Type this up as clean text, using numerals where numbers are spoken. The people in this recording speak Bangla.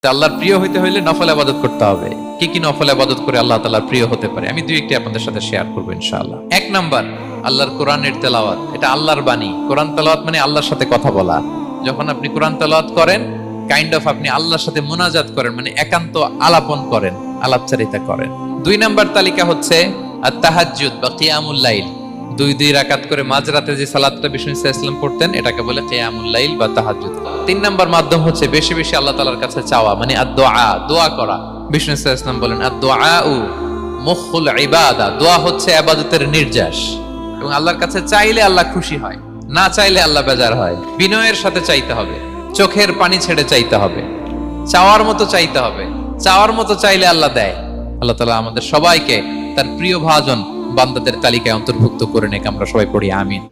আল্লাহর প্রিয় হইতে হইলে নফল ইবাদত করতে হবে। কি কি নফল ইবাদত করে আল্লাহ তাআলার প্রিয় হতে পারে আমি দুই একটি আপনাদের সাথে শেয়ার করব ইনশাআল্লাহ। এক নাম্বার, আল্লাহর কোরআনের তেলাওয়াত। এটা আল্লাহর বাণী। কোরআন তেলাওয়াত মানে আল্লাহর সাথে কথা বলা। যখন আপনি কোরআন তেলাওয়াত করেন, কাইন্ড অফ আপনি আল্লাহর সাথে মুনাজাত করেন, মানে একান্ত আলাপন করেন, আলাপচারিতা করেন। দুই নাম্বার তালিকা হচ্ছে আত-তাহাজ্জুদ বা কিয়ামুল লাইল। দুই রাকাত করে মাঝরাতে যে সালাতটা বিষ্ণু সাল্লাল্লাহু আলাইহি ওয়াসাল্লাম পড়তেন, এটাকে বলে কিয়ামুল লাইল বা তাহাজ্জুদ। তিন নাম্বার মাধ্যম হচ্ছে বেশি বেশি আল্লাহ তাআলার কাছে চাওয়া, মানে আদ-দুআ, দোয়া করা। বিষ্ণু সাল্লাল্লাহু আলাইহি ওয়াসাল্লাম বলেন আদ-দুআউ মুখুল ইবাদা, দোয়া হচ্ছে ইবাদতের নির্যাস। এবং আল্লাহর কাছে চাইলে আল্লাহ খুশি হয়, না চাইলে আল্লাহ বেজার হয়। বিনয়ের সাথে চাইতে হবে, চোখের পানি ছেড়ে চাইতে হবে, চাওয়ার মতো চাইতে হবে। চাওয়ার মতো চাইলে আল্লাহ দেয়। আল্লাহ তাআলা আমাদের সবাইকে তার প্রিয় ভাজন বান্দাদের তালিকায় অন্তর্ভুক্ত করে নেক। আমরা সবাই পড়ি আমিন।